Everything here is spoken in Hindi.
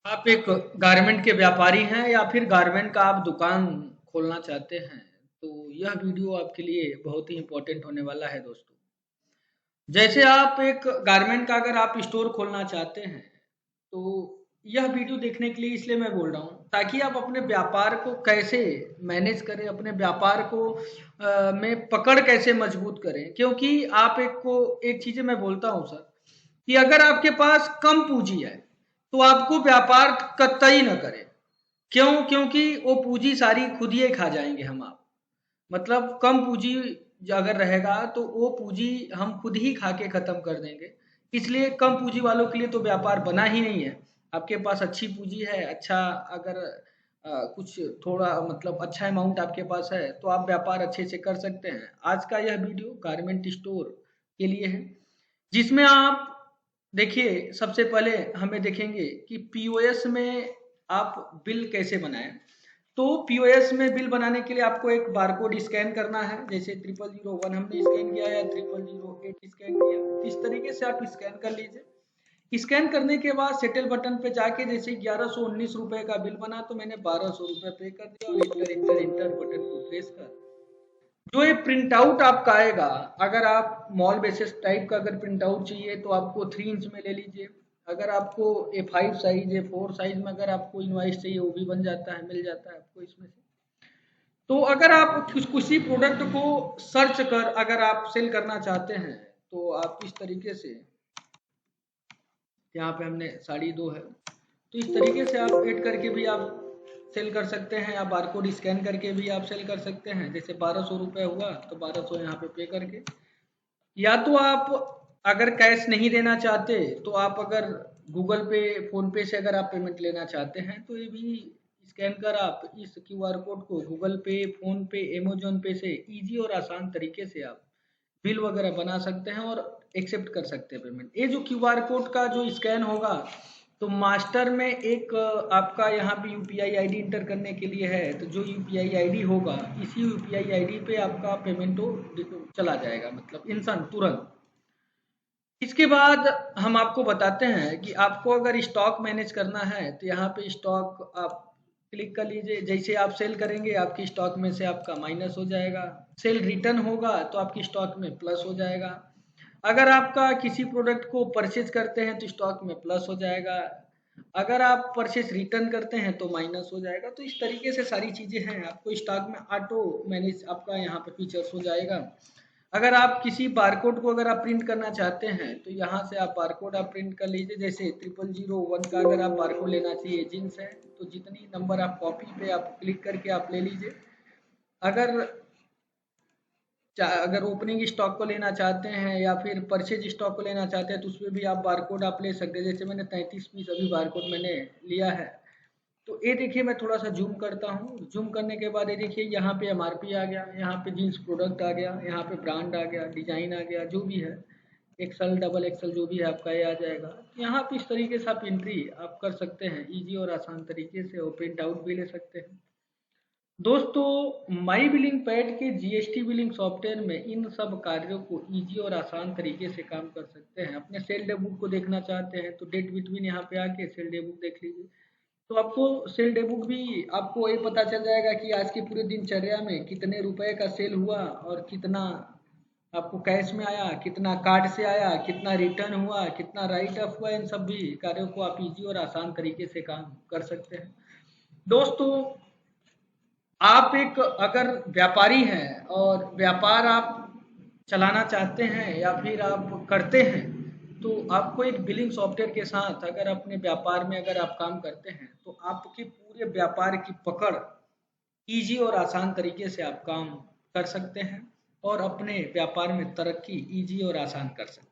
आप एक गारमेंट के व्यापारी हैं या फिर गारमेंट का आप दुकान खोलना चाहते हैं, तो यह वीडियो आपके लिए बहुत ही इम्पोर्टेंट होने वाला है दोस्तों। जैसे आप एक गारमेंट का अगर आप स्टोर खोलना चाहते हैं, तो यह वीडियो देखने के लिए इसलिए मैं बोल रहा हूँ ताकि आप अपने व्यापार को कैसे मैनेज करें, अपने व्यापार को में पकड़ कैसे मजबूत करें। क्योंकि आप एक चीज़ें मैं बोलता हूँ सर, कि अगर आपके पास कम पूंजी है तो आपको व्यापार कतई न करें। क्यों? क्योंकि वो पूंजी सारी खुद ही खा जाएंगे हम आप। मतलब कम पूंजी अगर रहेगा तो वो पूंजी हम खुद ही खा के खत्म कर देंगे। इसलिए कम पूंजी वालों के लिए तो व्यापार बना ही नहीं है। आपके पास अच्छी पूंजी है, अच्छा अगर कुछ थोड़ा मतलब अच्छा अमाउंट आपके पास है तो आप व्यापार अच्छे से कर सकते हैं। आज का यह वीडियो गारमेंट स्टोर के लिए है, जिसमें आप देखिए सबसे पहले हमें देखेंगे कि पीओएस में आप बिल कैसे बनाएं। तो पीओएस में बिल बनाने के लिए आपको एक बारकोड स्कैन करना है। जैसे 0001 हमने स्कैन किया या 0008 स्कैन किया, इस तरीके से आप स्कैन कर लीजिए। स्कैन करने के बाद सेटल बटन पे जाके जैसे 1119 रुपए का बिल बना तो मैंने 1200 रुपए पे कर दिया और इंटर इंटर इंटर बटन को प्रेस कर जो ये प्रिंट आउट आपका आएगा। अगर आप मॉल बेसिस टाइप का अगर प्रिंट आउट चाहिए तो आपको 3 इंच में ले लीजिए। अगर आपको A5 साइज A4 साइज में अगर आपको इनवाइस चाहिए वो भी बन जाता है, मिल जाता है आपको इसमें से। तो अगर आप किसी प्रोडक्ट को सर्च कर अगर आप सेल करना चाहते हैं तो आप इस तरीके से, यहाँ पे हमने साड़ी 2 है तो इस तरीके से आप ऐड करके भी आप सेल कर सकते हैं, या बारकोड स्कैन करके भी आप सेल कर सकते हैं। जैसे 1200 रुपये हुआ तो 1200 यहाँ पे करके, या तो आप अगर कैश नहीं देना चाहते तो आप अगर गूगल पे फोन पे से अगर आप पेमेंट लेना चाहते हैं तो ये भी स्कैन कर आप इस क्यूआर कोड को गूगल पे, फोन पे, अमेजोन पे से इजी और आसान तरीके से आप बिल वगैरह बना सकते हैं और एक्सेप्ट कर सकते हैं पेमेंट। ये जो क्यूआर कोड का जो स्कैन होगा तो मास्टर में एक आपका यहाँ पे यूपीआई आईडी इंटर करने के लिए है, तो जो यूपीआई आईडी होगा इसी यूपीआई आईडी पे आपका पेमेंट चला जाएगा, मतलब इंसान तुरंत। इसके बाद हम आपको बताते हैं कि आपको अगर स्टॉक मैनेज करना है तो यहाँ पे स्टॉक आप क्लिक कर लीजिए। जैसे आप सेल करेंगे आपकी स्टॉक में से आपका माइनस हो जाएगा, सेल रिटर्न होगा तो आपकी स्टॉक में प्लस हो जाएगा। अगर आपका किसी प्रोडक्ट को परचेज करते हैं तो स्टॉक में प्लस हो जाएगा, अगर आप परचेज रिटर्न करते हैं तो माइनस हो जाएगा। तो इस तरीके से सारी चीज़ें हैं, आपको स्टॉक में ऑटो मैनेज आपका यहाँ पे फीचर्स हो जाएगा। अगर आप किसी बारकोड को अगर आप प्रिंट करना चाहते हैं तो यहाँ से आप बारकोड आप प्रिंट कर लीजिए। जैसे 0001 का अगर आप बारकोड लेना चाहिए जींस है तो जितनी नंबर आप कॉपी पे आप क्लिक करके आप ले लीजिए। अगर अगर ओपनिंग स्टॉक को लेना चाहते हैं या फिर परचेज स्टॉक को लेना चाहते हैं तो उसमें भी आप बारकोड आप ले सकते हैं। जैसे मैंने 33 पीस अभी बारकोड मैंने लिया है, तो ये देखिए मैं थोड़ा सा जूम करता हूँ। जूम करने के बाद ये देखिए यहाँ पे एमआरपी आ गया, यहाँ पे जीन्स प्रोडक्ट आ गया, यहाँ पे ब्रांड आ गया, डिजाइन आ गया, जो भी है एक्सल डबल एक्सल जो भी है आपका ये आ जाएगा। यहाँ पे इस तरीके से आप एंट्री आप कर सकते हैं इजी और आसान तरीके से, और प्रिंट आउट भी ले सकते हैं। दोस्तों माई बिलिंग पैड के जीएसटी बिलिंग सॉफ्टवेयर में इन सब कार्यों को इजी और आसान तरीके से काम कर सकते हैं। अपने सेल डे बुक को देखना चाहते हैं तो डेट बिटवीन यहाँ पे आके सेल डे बुक देख लीजिए, तो आपको सेल डे बुक भी आपको ये पता चल जाएगा कि आज के पूरे दिनचर्या में कितने रुपए का सेल हुआ और कितना आपको कैश में आया, कितना कार्ड से आया, कितना रिटर्न हुआ, कितना राइट ऑफ हुआ। इन सब भी कार्यों को आप इजी और आसान तरीके से काम कर सकते हैं। दोस्तों आप एक अगर व्यापारी हैं और व्यापार आप चलाना चाहते हैं या फिर आप करते हैं तो आपको एक बिलिंग सॉफ्टवेयर के साथ अगर अपने व्यापार में अगर आप काम करते हैं तो आपके पूरे व्यापार की पकड़ इजी और आसान तरीके से आप काम कर सकते हैं और अपने व्यापार में तरक्की इजी और आसान कर सकते हैं।